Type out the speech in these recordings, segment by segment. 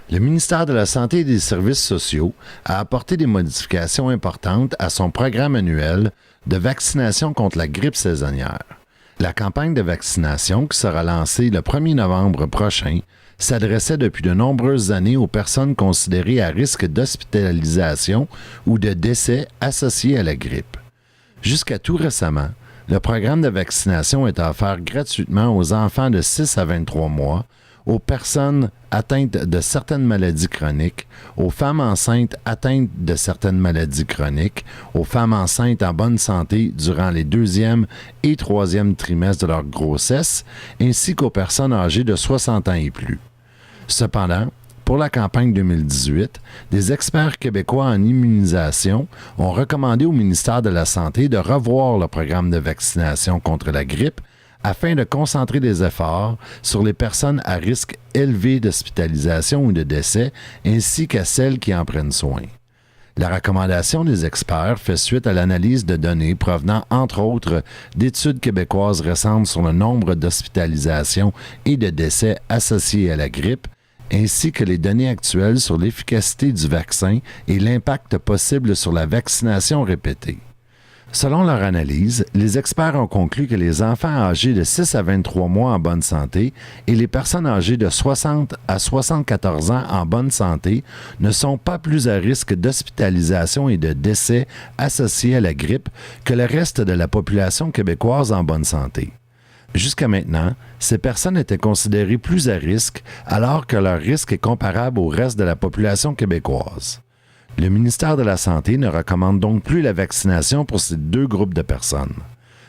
Le ministère de la Santé et des Services sociaux a apporté des modifications importantes à son programme annuel de vaccination contre la grippe saisonnière. La campagne de vaccination, qui sera lancée le 1er novembre prochain, s'adressait depuis de nombreuses années aux personnes considérées à risque d'hospitalisation ou de décès associés à la grippe. Jusqu'à tout récemment, le programme de vaccination était offert gratuitement aux enfants de 6 à 23 mois, aux personnes atteintes de certaines maladies chroniques, aux femmes enceintes atteintes de certaines maladies chroniques, aux femmes enceintes en bonne santé durant les 2e et 3e trimestres de leur grossesse, ainsi qu'aux personnes âgées de 60 ans et plus. Cependant, pour la campagne 2018, des experts québécois en immunisation ont recommandé au ministère de la Santé de revoir le programme de vaccination contre la grippe afin de concentrer les efforts sur les personnes à risque élevé d'hospitalisation ou de décès, ainsi qu'à celles qui en prennent soin. La recommandation des experts fait suite à l'analyse de données provenant, entre autres, d'études québécoises récentes sur le nombre d'hospitalisations et de décès associés à la grippe, ainsi que les données actuelles sur l'efficacité du vaccin et l'impact possible sur la vaccination répétée. Selon leur analyse, les experts ont conclu que les enfants âgés de 6 à 23 mois en bonne santé et les personnes âgées de 60 à 74 ans en bonne santé ne sont pas plus à risque d'hospitalisation et de décès associés à la grippe que le reste de la population québécoise en bonne santé. Jusqu'à maintenant, ces personnes étaient considérées plus à risque alors que leur risque est comparable au reste de la population québécoise. Le ministère de la Santé ne recommande donc plus la vaccination pour ces deux groupes de personnes.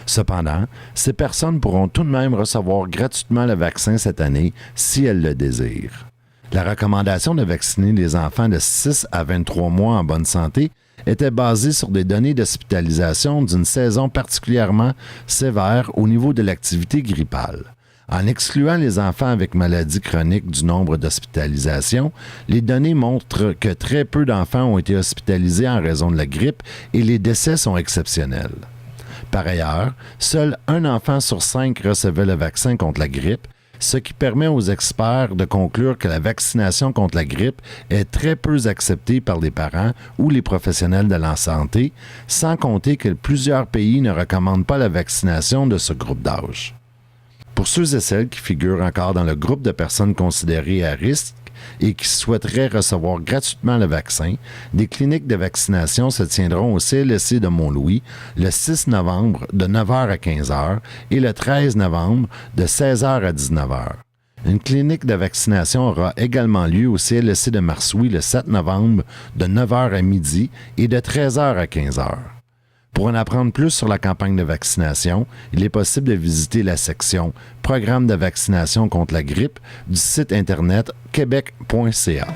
Cependant, ces personnes pourront tout de même recevoir gratuitement le vaccin cette année si elles le désirent. La recommandation de vacciner les enfants de 6 à 23 mois en bonne santé était basée sur des données d'hospitalisation d'une saison particulièrement sévère au niveau de l'activité grippale. En excluant les enfants avec maladies chroniques du nombre d'hospitalisations, les données montrent que très peu d'enfants ont été hospitalisés en raison de la grippe et les décès sont exceptionnels. Par ailleurs, seul un enfant sur 5 recevait le vaccin contre la grippe, ce qui permet aux experts de conclure que la vaccination contre la grippe est très peu acceptée par les parents ou les professionnels de la santé, sans compter que plusieurs pays ne recommandent pas la vaccination de ce groupe d'âge. Pour ceux et celles qui figurent encore dans le groupe de personnes considérées à risque et qui souhaiteraient recevoir gratuitement le vaccin, des cliniques de vaccination se tiendront au CLSC de Mont-Louis le 6 novembre de 9h à 15h et le 13 novembre de 16h à 19h. Une clinique de vaccination aura également lieu au CLSC de Marsouis le 7 novembre de 9h à midi et de 13h à 15h. Pour en apprendre plus sur la campagne de vaccination, il est possible de visiter la section « Programme de vaccination contre la grippe » du site internet québec.ca.